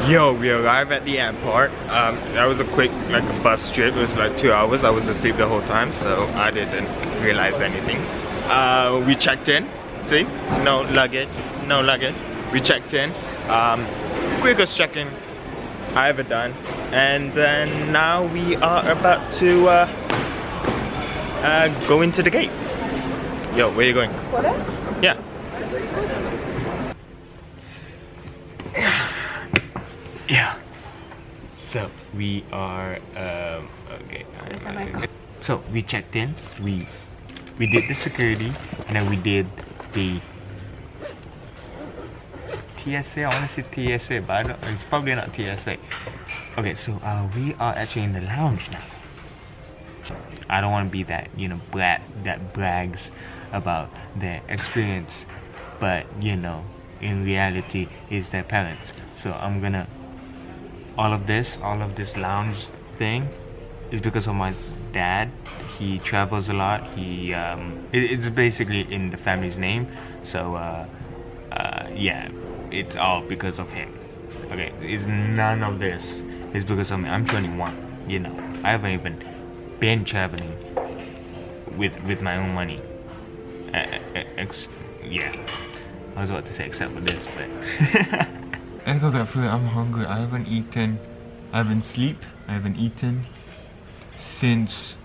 Yo, we arrived at the airport. That was a quick, like a bus trip. It was like 2 hours. I was asleep the whole time, so I didn't realize anything. We checked in. See, no luggage, no luggage. We checked in. Quickest check-in I ever done. And then now we are about to go into the gate. Yo, where are you going? What? Yeah. Yeah. So we are okay. So we checked in. We did the security, and then we did the TSA. I want to say TSA, but I don't. It's probably not TSA. Okay, so we are actually in the lounge now. I don't want to be that, you know, brat that brags about their experience, but you know, in reality, it's their parents. So I'm gonna. All of this lounge thing is because of my dad. He travels a lot. He it's basically in the family's name. So yeah, it's all because of him. Okay, it's none of this. It's because of me. I'm 21. You know, I haven't even been traveling with my own money. Yeah, I was about to say except for this, but. I go get food. I'm hungry. I haven't eaten. I haven't slept. I haven't eaten since.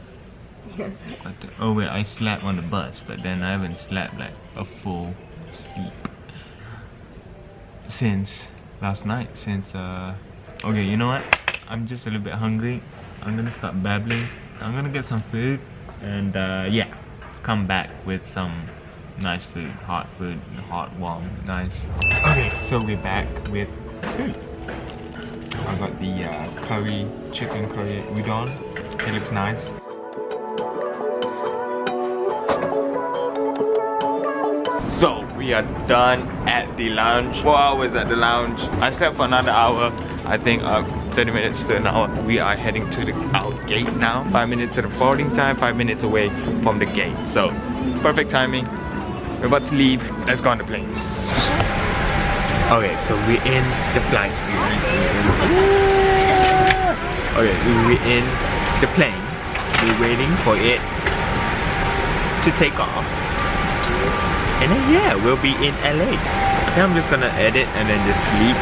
Oh wait, I slept on the bus, but then I haven't slept like a full sleep since last night. Since okay, you know what? I'm just a little bit hungry. I'm gonna stop babbling. I'm gonna get some food, and yeah, come back with some nice food, hot, warm, nice. Okay, so we're back with food. I got the chicken curry udon. It looks nice. So we are done at the lounge. 4 hours at the lounge. I slept for another hour. I think 30 minutes to an hour. We are heading to our gate now. 5 minutes to the boarding time, 5 minutes away from the gate. So perfect timing. We're about to leave. Let's go on the plane. Okay, so we're in the flight. Okay, we're in the plane. We're waiting for it to take off. And then yeah, we'll be in LA. I think I'm just gonna edit and then just sleep.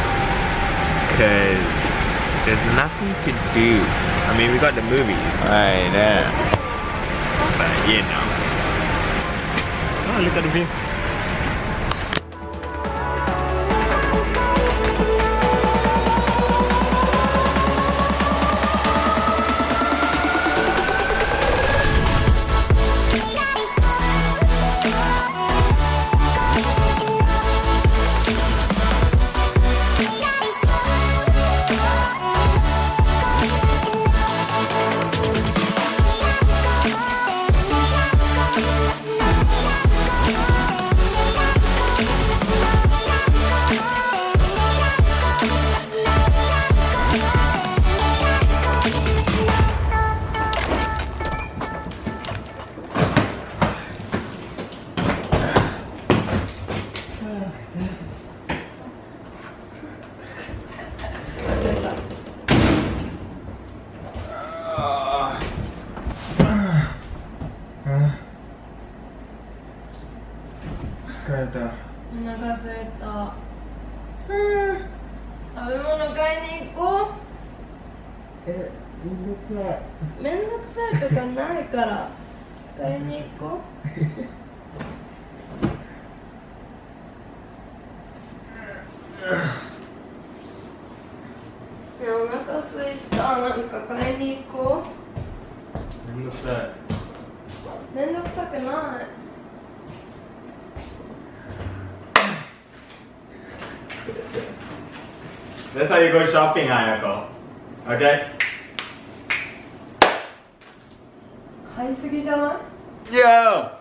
Cause there's nothing to do. I mean, we got the movie right there. But you know. Oh, look at the view. That's how you go shopping, Ayako. Okay? Yo!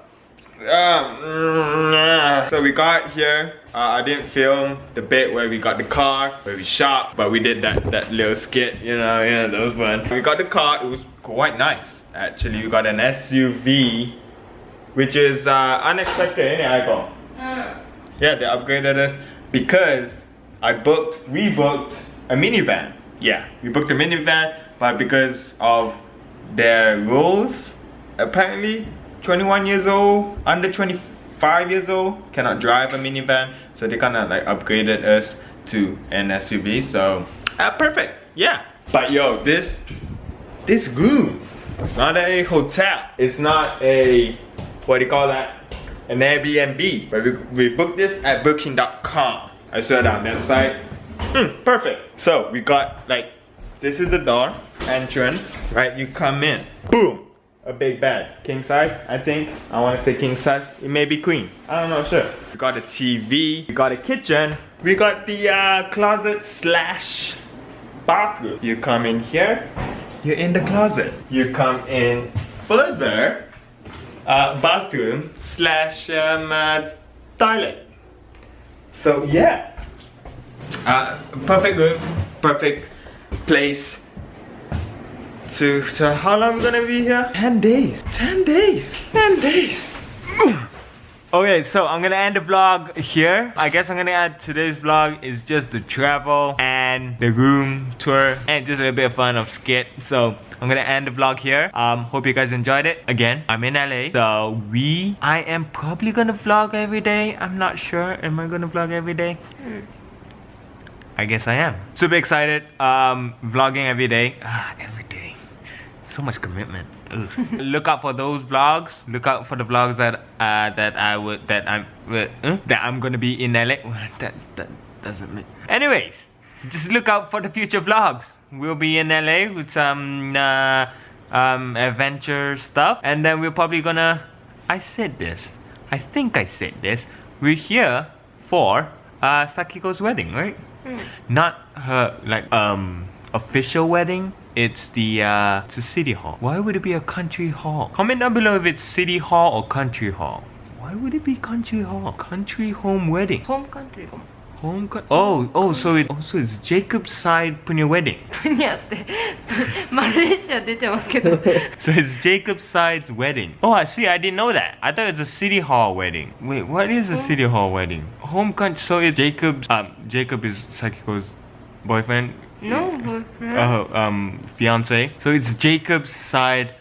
So we got here. I didn't film the bit where we got the car, where we shopped, but we did that little skit, you know, that was fun. We got the car. It was quite nice, actually. We got an SUV, which is unexpected, innit, Ayako? Yeah, they upgraded us because we booked a minivan. Yeah, we booked a minivan, but because of their rules, apparently 21 years old, under 25 years old cannot drive a minivan, so they kind of like upgraded us to an SUV. So perfect. Yeah, but yo, this room, it's not a hotel, it's not a, what do you call that, an Airbnb, but we booked this at booking.com. I saw it on that site. Perfect. So we got like, this is the door entrance, right? You come in, boom, a big bed, king size. I think I want to say king size. It may be queen. I don't know, sure. We got a TV. We got a kitchen. We got the closet slash bathroom. You come in here, you're in the closet. You come in further, bathroom slash toilet. So yeah, perfect room, perfect place. So how long are we gonna be here? 10 days. 10 days. 10 days. Okay, so I'm gonna end the vlog here. I guess I'm gonna add today's vlog is just the travel and the room tour and just a little bit of fun of skit. So I'm gonna end the vlog here. Hope you guys enjoyed it. Again, I'm in LA, so I am probably gonna vlog every day. I'm not sure. Am I gonna vlog every day? I guess I am. Super excited. Vlogging every day. Every day. So much commitment. Look out for those vlogs. Look out for the vlogs that I'm gonna be in LA. That doesn't mean. Anyways, just look out for the future vlogs. We'll be in LA with some adventure stuff, and then we're probably gonna. I said this. I think I said this. We're here for Sakiko's wedding, right? Not her like official wedding. It's the city hall. Why would it be a country hall? Comment down below if it's city hall or country hall. Why would it be country hall? Country home wedding. Home country. So it's Jacob's side punya wedding. 何やってマレーシア出てますけど So it's Jacob's side's wedding. Oh, I see. I didn't know that. I thought it was a city hall wedding. Wait, what is a city hall wedding? Home country. So it's Jacob's. Jacob is Sakiko's boyfriend. No boyfriend. Fiance. So it's Jacob's side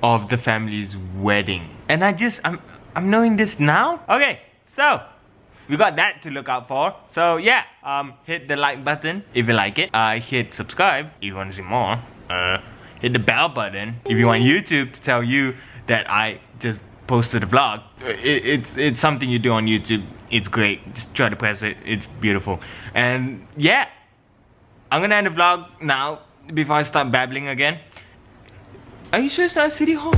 of the family's wedding. And I'm knowing this now. Okay, so we got that to look out for. So yeah, hit the like button if you like it. Hit subscribe if you want to see more. Hit the bell button if you want YouTube to tell you that I just posted a vlog. It's something you do on YouTube. It's great. Just try to press it. It's beautiful. And yeah, I'm gonna end the vlog now before I start babbling again. Are you sure it's not City Hall?